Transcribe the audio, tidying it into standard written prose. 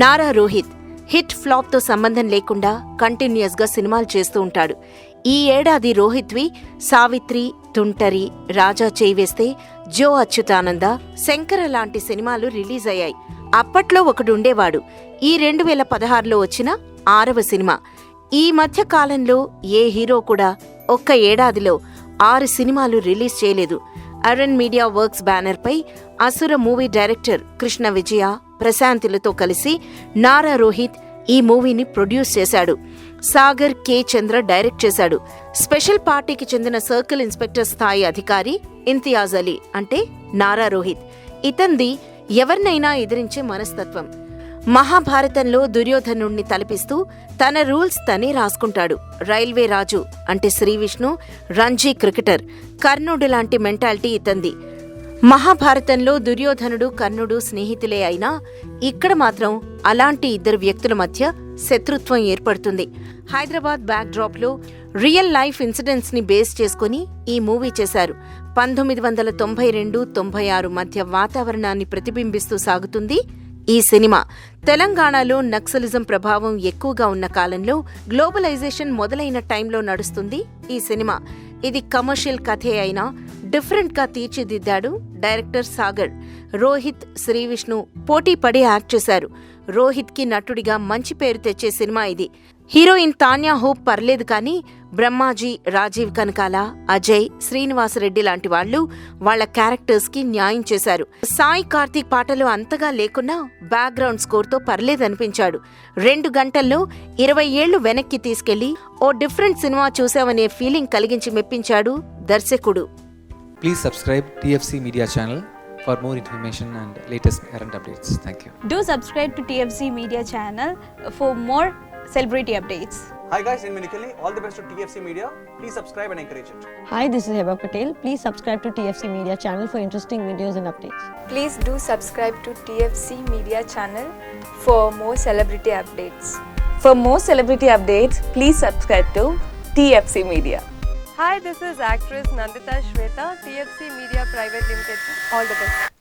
Nara Rohit hit ఫ్లాప్తో సంబంధం లేకుండా కంటిన్యూస్గా సినిమాలు చేస్తూ ఉంటాడు. ఈ ఏడాది రోహిత్వి సావిత్రి, తుంటరి, రాజా చేయివేస్తే, జో అచ్యుతానంద, శంకర లాంటి సినిమాలు రిలీజ్ అయ్యాయి. అప్పట్లో ఒకడుండేవాడు ఈ 2016లో వచ్చిన 6వ సినిమా. ఈ మధ్య కాలంలో ఏ హీరో కూడా ఒక్క ఏడాదిలో 6 సినిమాలు రిలీజ్ చేయలేదు. అరుణ్ మీడియా వర్క్స్ బ్యానర్పై అసుర మూవీ డైరెక్టర్ కృష్ణ విజయ, ప్రశాంతిలతో కలిసి నారా రోహిత్ ఈ మూవీని ప్రొడ్యూస్ చేశాడు. సాగర్ కె చంద్ర డైరెక్ట్ చేశాడు. స్పెషల్ పార్టీకి చెందిన సర్కిల్ ఇన్స్పెక్టర్ స్థాయి అధికారి ఇంతియాజ్ అలీ అంటే నారా రోహిత్. ఇతంది ఎవరినైనా ఎదిరించే మనస్తత్వం. మహాభారతంలో దుర్యోధనుణ్ణి తలపిస్తూ తన రూల్స్ తనే రాసుకుంటాడు. రైల్వే రాజు అంటే శ్రీవిష్ణు రంజీ క్రికెటర్. కర్ణుడు లాంటి మెంటాలిటీ ఇతంది. మహాభారతంలో దుర్యోధనుడు, కర్ణుడు స్నేహితులే అయినా ఇక్కడ మాత్రం అలాంటి ఇద్దరు వ్యక్తుల మధ్య శత్రుత్వం ఏర్పడుతుంది. హైదరాబాద్ బ్యాక్ డ్రాప్ లో రియల్ లైఫ్ ఇన్సిడెంట్స్ ని బేస్ చేసుకుని ఈ మూవీ చేశారు. 1992-96 మధ్య వాతావరణాన్ని ప్రతిబింబిస్తూ సాగుతుంది ఈ సినిమా. తెలంగాణలో నక్సలిజం ప్రభావం ఎక్కువగా ఉన్న కాలంలో గ్లోబలైజేషన్ మొదలైన టైంలో నడుస్తుంది ఈ సినిమా. ఇది కమర్షియల్ కథే అయినా డిఫరెంట్ గా తీర్చిదిద్దాడు డైరెక్టర్ సాగర్. రోహిత్, శ్రీవిష్ణు పోటీ పడి యాక్ట్ చేశారు. రోహిత్ కి నటుడిగా మంచి పేరు తెచ్చే సినిమా ఇది. హీరోయిన్ తాన్యా హోప్ పర్లేదు కానీ బ్రహ్మాజీ, రాజీవ్ కనకాల, అజయ్, శ్రీనివాసరెడ్డి లాంటి వాళ్లు వాళ్ల క్యారెక్టర్స్ కి న్యాయం చేశారు. సాయి కార్తీక్ పాటలు అంతగా లేకున్నా బ్యాక్గ్రౌండ్ స్కోర్ తో పర్లేదనిపించాడు. 2 గంటల్లో 20 ఏళ్లు వెనక్కి తీసుకెళ్లి ఓ డిఫరెంట్ సినిమా చూసామనే ఫీలింగ్ కలిగించి మెప్పించాడు దర్శకుడు. Please subscribe TFC Media channel for more information and latest current updates. Thank you. Do subscribe to TFC Media channel for more celebrity updates. Hi guys, in Minikali, all the best to TFC Media. Please subscribe and encourage it. Hi, this is Heba Patel. Please subscribe to TFC Media channel for interesting videos and updates. Please do subscribe to TFC Media channel for more celebrity updates. For more celebrity updates, please subscribe to TFC Media. Hi, this is actress Nandita Shweta, TFC Media Private Limited. All the best.